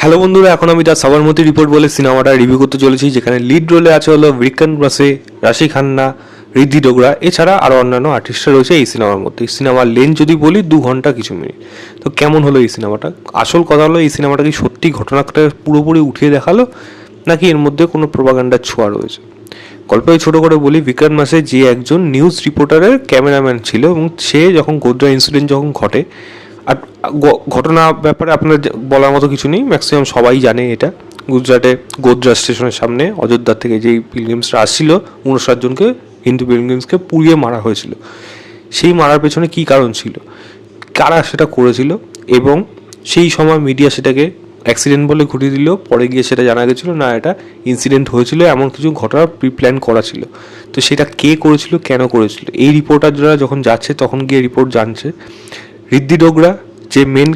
Hello বন্ধুরা, এখন আমি দ্য সাবরমতি রিপোর্ট বলে সিনেমাটা রিভিউ করতে চলেছি, যেখানে লিড রোলে আছে হলো বিক্রম মাসে, রাশি খান্না, ঋদ্ধি ডোগরা, এছাড়া আরও অন্যান্য আর্টিস্টরা রয়েছে এই সিনেমার মধ্যে। এই সিনেমার লেন্থ যদি বলি 2 ঘন্টা কিছু মিনিট। তো কেমন হলো এই সিনেমাটা? আসল কথা হলো, এই সিনেমাটা কি সত্যি ঘটনাটা পুরোপুরি উঠিয়ে দেখালো, নাকি এর মধ্যে কোনো প্রোপাগান্ডার ছোঁয়া রয়েছে? গল্পে ছোটো করে বলি, বিক্রম মাসে যে একজন নিউজ রিপোর্টারের ক্যামেরাম্যান ছিল, এবং সে যখন গোদ্রা ইনসিডেন্ট যখন ঘটে, আর ঘটনা ব্যাপারে আপনার বলার মতো কিছু নেই, ম্যাক্সিমাম সবাই জানে এটা। গুজরাটে গোদ্রা স্টেশনের সামনে অযোধ্যা থেকে যেই পিলগ্রিমসরা আসছিল, 59 জনকে হিন্দু পিলগ্রিমসকে পুড়িয়ে মারা হয়েছিল। সেই মারার পেছনে কী কারণ ছিল, কারা সেটা করেছিল, এবং সেই সময় মিডিয়া সেটাকে অ্যাক্সিডেন্ট বলে ঘুরিয়ে দিল। পরে গিয়ে সেটা জানা গেছিলো না, এটা ইনসিডেন্ট হয়েছিল, এমন কিছু ঘটনা প্রিপ্ল্যান করা ছিল। তো সেটা কে করেছিল, কেন করেছিল, এই রিপোর্টাররা যখন যাচ্ছে তখন গিয়ে রিপোর্ট জানছে। ঋদ্ধি ডোগরা যে মেন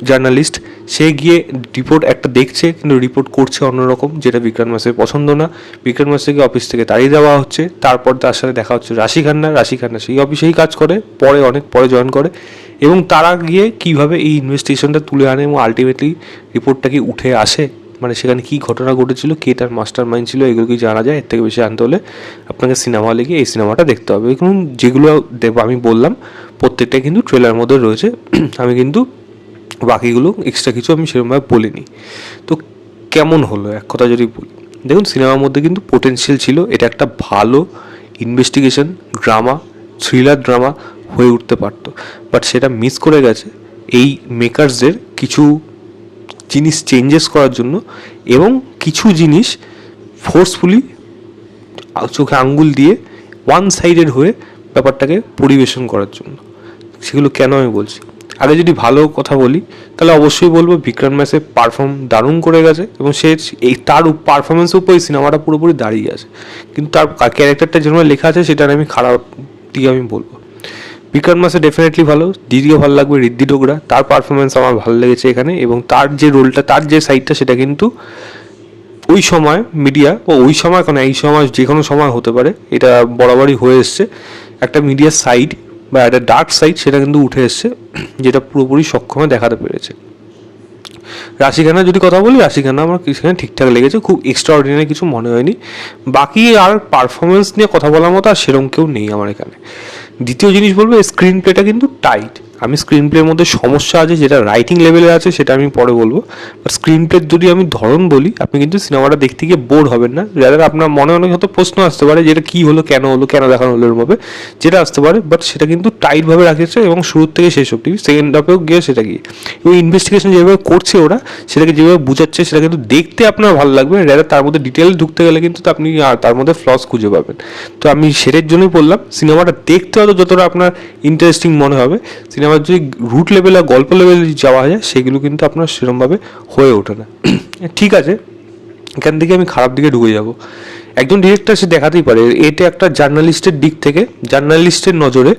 জার্নালিস্ট, সে গিয়ে রিপোর্ট একটা দেখছে, কিন্তু রিপোর্ট করছে অন্যরকম, যেটা বিক্রম মাসের পছন্দ না। বিক্রম মাসকে অফিস থেকে তাড়িয়ে দেওয়া হচ্ছে। তারপর তার সাথে দেখা হচ্ছে রাশি খান্না সেই অফিসেই কাজ করে, অনেক পরে জয়েন করে, এবং তারা গিয়ে কীভাবে এই ইনভেস্টিগেশনটা তুলে আনে এবং আলটিমেটলি রিপোর্টটা কি উঠে আসে, মানে সেখানে কী ঘটনা ঘটেছিল, কে তার মাস্টার মাইন্ড ছিল, এগুলো কি জানা যায়। এর থেকে বেশি জানতে হলে আপনাকে সিনেমা হলে গিয়ে এই সিনেমাটা দেখতে হবে। এবং যেগুলো আমি বললাম প্রত্যেকটাই কিন্তু ট্রেলার মধ্যে রয়েছে। আমি কিন্তু বাকিগুলো এক্সট্রা কিছু আমি সেরকমভাবে বলিনি। তো কেমন হলো এক কথা যদি বলি, দেখুন সিনেমার মধ্যে কিন্তু পোটেনশিয়াল ছিল, এটা একটা ভালো ইনভেস্টিগেশন ড্রামা, থ্রিলার ড্রামা হয়ে উঠতে পারতো, বাট সেটা মিস করে গেছে এই মেকার্সদের কিছু জিনিস চেঞ্জেস করার জন্য, এবং কিছু জিনিস ফোর্সফুলি চোখে আঙ্গুল দিয়ে ওয়ান সাইডেড হয়ে ব্যাপারটাকে পরিবেশন করার জন্য। সেগুলো কেন আমি বলছি, আগে যদি ভালো কথা বলি তাহলে অবশ্যই বলবো বিক্রম ম্যাসে পারফর্ম দারুণ করে গেছে, এবং সে এই তার পারফরমেন্সের উপর এই সিনেমাটা পুরোপুরি দাঁড়িয়ে আছে। কিন্তু তার ক্যারেক্টারটা যেভাবে লেখা আছে সেটা আমি খারাপ দিকে আমি বলবো। বিক্রম মাসে ডেফিনেটলি ভালো, দিদিও ভালো লাগবে, ঋদ্ধি ডোগরা, তার পারফরমেন্স আমার ভালো লেগেছে এখানে, এবং তার যে রোলটা, তার যে সাইডটা, সেটা কিন্তু ওই সময় মিডিয়া, ও ওই সময় কেন, এই সময় যে কোনো সময় হতে পারে, এটা বরাবরই হয়ে এসছে, একটা মিডিয়ার সাইড বা একটা ডার্ক সাইড সেটা কিন্তু উঠে এসছে, যেটা পুরোপুরি সক্ষমে দেখাতে পেরেছে। রাশি খান্নার যদি কথা বলি, রাশি খান্না আমার সেখানে ঠিকঠাক লেগেছে, খুব এক্সট্রা অর্ডিনারি কিছু মনে হয়নি। বাকি আর পারফরমেন্স নিয়ে কথা বলার মতো আর সেরকম কেউ নেই আমার এখানে। দ্বিতীয় জিনিস বলবো, স্ক্রিন প্লেটা কিন্তু টাইট। আমি স্ক্রিন প্লের মধ্যে সমস্যা আছে, যেটা রাইটিং লেভেলে আছে সেটা আমি পরে বলবো, বাট স্ক্রিন প্লের যদি আমি ধরন বলি, আপনি কিন্তু সিনেমাটা দেখতে গিয়ে বোর হবেন না। যাদের আপনার মনে অনেক হয়তো প্রশ্ন আসতে পারে যেটা কী হলো, কেন দেখানো হলো এরভাবে, যেটা আসতে পারে, বাট সেটা কিন্তু টাইটভাবে রাখেছে, এবং শুরুর থেকে শেষ অবধি, সেকেন্ড হাফেও গিয়ে সেটা গিয়ে, এবং ইনভেস্টিগেশন যেভাবে করছে ওরা, সেটাকে যেভাবে বোঝাচ্ছে, সেটা কিন্তু দেখতে আপনার ভালো লাগবে। রেদার তার মধ্যে ডিটেল ঢুকতে গেলে কিন্তু আপনি তার মধ্যে ফ্লস খুঁজে পাবেন। তো আমি সেটার জন্যই বললাম, সিনেমাটা দেখতে হয়তো যতটা আপনার ইন্টারেস্টিং মনে হবে, সিনেমার যদি রুট লেভেল আর গল্প লেভেলে যাওয়া যায়, সেগুলো কিন্তু আপনার সেরকমভাবে হয়ে ওঠে না। ঠিক আছে, এখান থেকে আমি খারাপ দিকে ঢুকে যাব। একজন ডিরেক্টর সে দেখাতেই পারে, এটা একটা জার্নালিস্টের দিক থেকে, জার্নালিস্টের নজরে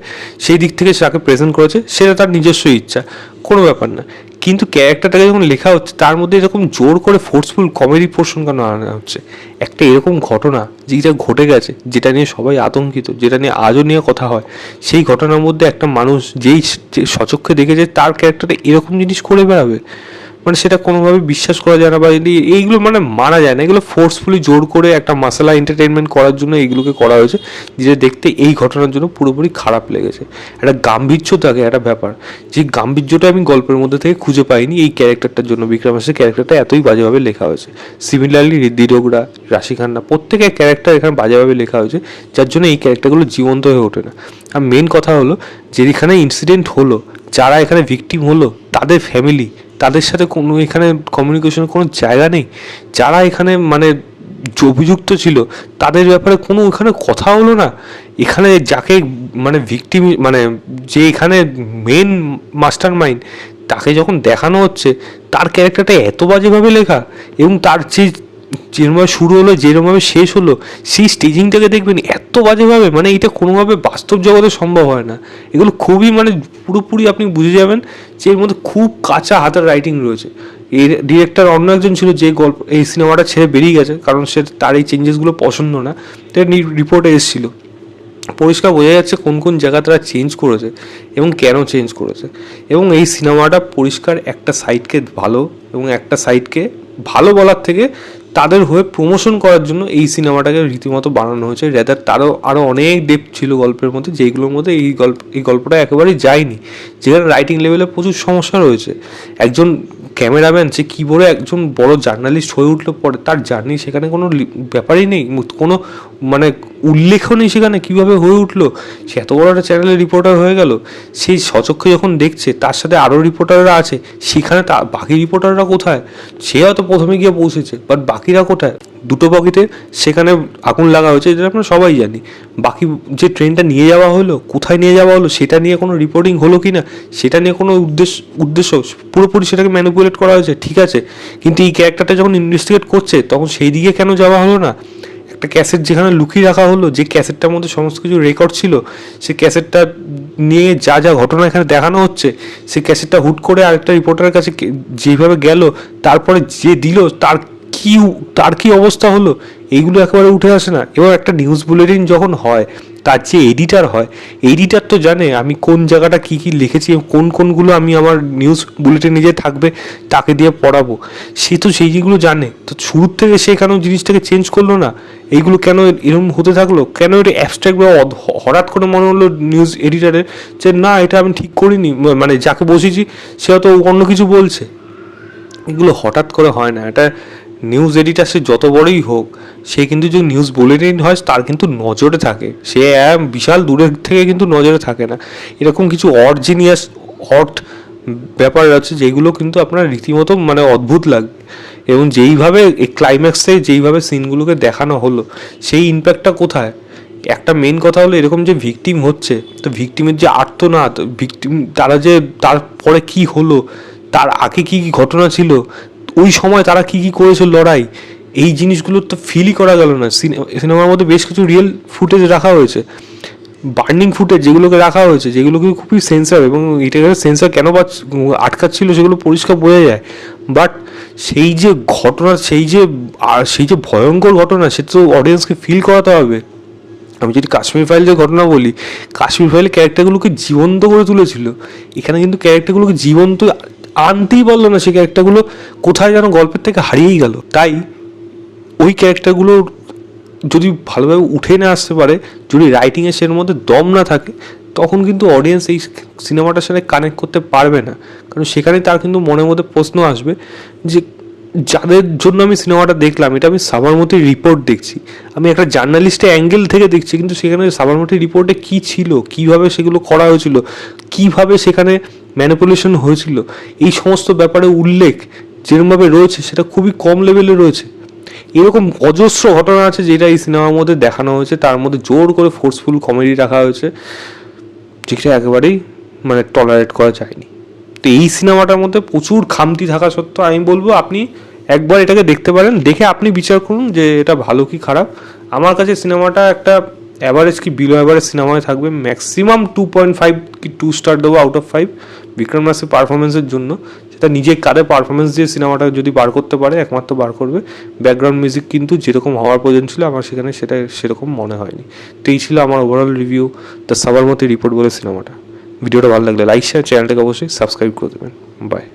সেই দিক থেকে যাকে প্রেজেন্ট করেছে, সেটা তার নিজস্ব ইচ্ছা, কোনো ব্যাপার না। কিন্তু ক্যারেক্টারটাকে যখন লেখা হচ্ছে, তার মধ্যে এরকম জোর করে ফোর্সফুল কমেডি পোর্শন কেন আনা হচ্ছে? একটা এরকম ঘটনা যেটা ঘটে গেছে, যেটা নিয়ে সবাই আতঙ্কিত, যেটা নিয়ে আজও নিয়ে কথা হয়, সেই ঘটনার মধ্যে একটা মানুষ যেই সচক্ষে দেখেছে, তার ক্যারেক্টারটা এরকম জিনিস করে বেড়াবে, মানে সেটা কোনোভাবে বিশ্বাস করা যায় না, বা এইগুলো মানে মানা যায় না। এগুলো ফোর্সফুলি জোর করে একটা মাসালা এন্টারটেনমেন্ট করার জন্য এইগুলোকে করা হয়েছে, যেটা দেখতে এই ঘটনার জন্য পুরোপুরি খারাপ লেগেছে। একটা গাম্ভীর্য থাকে, একটা ব্যাপার, যে গাম্ভীর্যটা আমি গল্পের মধ্যে থেকে খুঁজে পাইনি এই ক্যারেক্টারটার জন্য। বিক্রম মাসের ক্যারেক্টারটা এতই বাজেভাবে লেখা হয়েছে। সিমিলারলি ঋদ্ধি ডোগরা, রাশি খান্না, প্রত্যেকের ক্যারেক্টার এখানে বাজেভাবে লেখা হয়েছে, যার জন্য এই ক্যারেক্টারগুলো জীবন্ত হয়ে ওঠে না। আর মেন কথা হলো, যেখানে ইনসিডেন্ট হলো, যারা এখানে ভিকটিম হলো, তাদের ফ্যামিলি, তাদের সাথে কোনো এখানে কমিউনিকেশনের কোনো জায়গা নেই। যারা এখানে মানে অভিযুক্ত ছিল, তাদের ব্যাপারে কোনো এখানে কথা হলো না। এখানে যাকে মানে ভিকটিম, মানে যে এখানে মেন মাস্টার মাইন্ড, তাকে যখন দেখানো হচ্ছে, তার ক্যারেক্টারটা এত বাজেভাবে লেখা, এবং তার যে যেরকমভাবে শুরু হলো, যেরকমভাবে শেষ হলো, সেই স্টেজিংটাকে দেখবেন এত বাজেভাবে, মানে এটা কোনোভাবে বাস্তব জগতে সম্ভব হয় না। এগুলো খুবই মানে পুরোপুরি আপনি বুঝে যাবেন যে এর মধ্যে খুব কাঁচা হাতের রাইটিং রয়েছে। এর ডিরেক্টর অন্য একজন ছিল, যে গল্প এই সিনেমাটা ছেড়ে বেরিয়ে গেছে, কারণ সে তার এই চেঞ্জেসগুলো পছন্দ না, তো রিপোর্টে এসেছিলো। পরিষ্কার বোঝা যাচ্ছে কোন কোন জায়গা তারা চেঞ্জ করেছে এবং কেন চেঞ্জ করেছে। এবং এই সিনেমাটা পরিষ্কার একটা সাইডকে ভালো এবং একটা সাইডকে ভালো বলার থেকে তাদের হয়ে প্রমোশন করার জন্য এই সিনেমাটাকে রীতিমতো বানানো হয়েছে। রেদার আরও অনেক ডেপথ ছিল গল্পের মধ্যে, যেইগুলোর মধ্যে এই গল্পটা একেবারেই যায়নি, যেখানে রাইটিং লেভেলে প্রচুর সমস্যা রয়েছে। একজন ক্যামেরাম্যান সে কী করে একজন বড় জার্নালিস্ট হয়ে উঠলো পরে, তার জার্নি সেখানে কোনো ব্যাপারই নেই, কোনো মানে উল্লেখও নেই সেখানে কীভাবে হয়ে উঠলো সে এত বড় একটা চ্যানেলের রিপোর্টার হয়ে গেল। সেই সচক্ষে যখন দেখছে তার সাথে আরও রিপোর্টাররা আছে, সেখানে বাকি রিপোর্টাররা কোথায়? সে হয়তো প্রথমে গিয়ে পৌঁছেছে, বাট বাকিরা কোথায়? দুটো বগিতে সেখানে আগুন লাগা হয়েছে, যেটা আমরা সবাই জানি। বাকি যে ট্রেনটা নিয়ে যাওয়া হলো, কোথায় নিয়ে যাওয়া হলো, সেটা নিয়ে কোনো রিপোর্টিং হলো কি না, সেটা নিয়ে কোনো উদ্দেশ্য পুরোপুরি সেটাকে ম্যানিপুলেট করা হয়েছে, ঠিক আছে। কিন্তু এই ক্যারেক্টারটা যখন ইনভেস্টিগেট করছে তখন সেই দিকে কেন যাওয়া হলো না? একটা ক্যাসেট যেখানে লুকিয়ে রাখা হলো, যে ক্যাসেটটার মধ্যে সমস্ত কিছু রেকর্ড ছিল, সেই ক্যাসেটটা নিয়ে যা যা ঘটনা এখানে দেখানো হচ্ছে, সেই ক্যাসেটটা হুট করে আরেকটা রিপোর্টারের কাছে যেভাবে গেল, তারপরে যে দিল তার কি অবস্থা হলো, এইগুলো একেবারে উঠে আসে না। এবার একটা নিউজ বুলেটিন যখন হয়, তার যে এডিটার হয়, এডিটার তো জানে আমি কোন জায়গাটা কী কী লিখেছি, কোনগুলো আমি আমার নিউজ বুলেটিনে যে থাকবে তাকে দিয়ে পড়াবো, সে তো সেই জিনিসগুলো জানে। তো শুরুর থেকে সে কেন জিনিসটাকে চেঞ্জ করলো না? এইগুলো কেন এরকম হতে থাকলো? কেন এটা অ্যাবস্ট্রাক্ট বা হঠাৎ করে মনে হলো নিউজ এডিটারের যে না এটা আমি ঠিক করিনি, মানে যাকে বসেছি সে হয়তো অন্য কিছু বলছে। এগুলো হঠাৎ করে হয় না। এটা নিউজ এডিটার সে যত বড়ই হোক, সে কিন্তু যে নিউজ বুলেটিন হয় তার কিন্তু নজরে থাকে, সে বিশাল দূরের থেকে কিন্তু নজরে থাকে না। এরকম কিছু অড ব্যাপার আছে যেগুলো কিন্তু আপনার রীতিমতো মানে অদ্ভুত লাগবে। এবং যেইভাবে এই ক্লাইম্যাক্সে যেইভাবে সিনগুলোকে দেখানো হলো, সেই ইম্প্যাক্টটা কোথায়? একটা মেন কথা হলো এরকম যে ভিকটিম হচ্ছে, তো ভিকটিমের যে আর্তনাদ, ভিকটিম তারা যে তারপরে কি হলো, তার আগে কী কী ঘটনা ছিল, ওই সময় তারা কী কী করেছে লড়াই, এই জিনিসগুলো তো ফিলই করা গেল না। সিনেমার মধ্যে বেশ কিছু রিয়েল ফুটেজ রাখা হয়েছে, বার্নিং ফুটেজ যেগুলোকে রাখা হয়েছে, যেগুলোকে খুবই সেন্সার, এবং এটাকে সেন্সার কেন আটকাচ্ছিল সেগুলো পরিষ্কার বোঝা যায়। বাট সেই যে ঘটনা, সেই যে ভয়ঙ্কর ঘটনা, সে তো অডিয়েন্সকে ফিল করাতে হবে। আমি যদি কাশ্মীর ফাইলের ঘটনা বলি, কাশ্মীর ফাইলে ক্যারেক্টারগুলোকে জীবন্ত করে তুলেছিল, এখানে কিন্তু ক্যারেক্টারগুলোকে জীবন্ত আনতেই পারলো না। সেই ক্যারেক্টারগুলো কোথায় যেন গল্পের থেকে হারিয়েই গেল। তাই ওই ক্যারেক্টারগুলো যদি ভালোভাবে উঠে না আসতে পারে, যদি রাইটিংয়ে সের মধ্যে দম না থাকে, তখন কিন্তু অডিয়েন্স এই সিনেমাটার সাথে কানেক্ট করতে পারবে না। কারণ সেখানে তার কিন্তু মনের মধ্যে প্রশ্ন আসবে যে যাদের জন্য আমি সিনেমাটা দেখলাম, এটা আমি সাবরমতির রিপোর্ট দেখছি, আমি একটা জার্নালিস্টের অ্যাঙ্গেল থেকে দেখছি, কিন্তু সেখানে সাবরমতির রিপোর্টে কী ছিল, কীভাবে সেগুলো করা হয়েছিল, কীভাবে সেখানে ম্যানিপুলেশন হয়েছিল, এই সমস্ত ব্যাপারে উল্লেখ যেরকমভাবে রয়েছে সেটা খুবই কম লেভেলে রয়েছে। এরকম অজস্র ঘটনা আছে যেটা এই সিনেমার মধ্যে দেখানো হয়েছে, তার মধ্যে জোর করে ফোর্সফুল কমেডি রাখা হয়েছে, যেটা একেবারেই মানে টলারেট করা যায়নি। তো এই সিনেমাটার মধ্যে প্রচুর খামতি থাকা সত্ত্বেও আমি বলবো আপনি একবার এটাকে দেখতে পারেন, দেখে আপনি বিচার করুন যে এটা ভালো কি খারাপ। আমার কাছে সিনেমাটা একটা অ্যাভারেজ কি বিলো অ্যাভারেজ সিনেমায় থাকবে, ম্যাক্সিমাম 2.5 কি 2 স্টার দেবো আউট অফ 5 বিক্রম রাসের পারফরমেন্সের জন্য। সেটা নিজের কারে পারফরমেন্স দিয়ে সিনেমাটা যদি বার করতে পারে একমাত্র বার করবে। ব্যাকগ্রাউন্ড মিউজিক কিন্তু যেরকম হওয়ার প্রয়োজন ছিল আমার সেখানে সেটা সেরকম মনে হয়নি। তো এই ছিল আমার overall review the Sabarmati report বলে সিনেমাটা। ভিডিওটা ভালো লাগলে লাইক শেয়ার, চ্যানেলটাকে অবশ্যই সাবস্ক্রাইব করে দেবেন। বাই।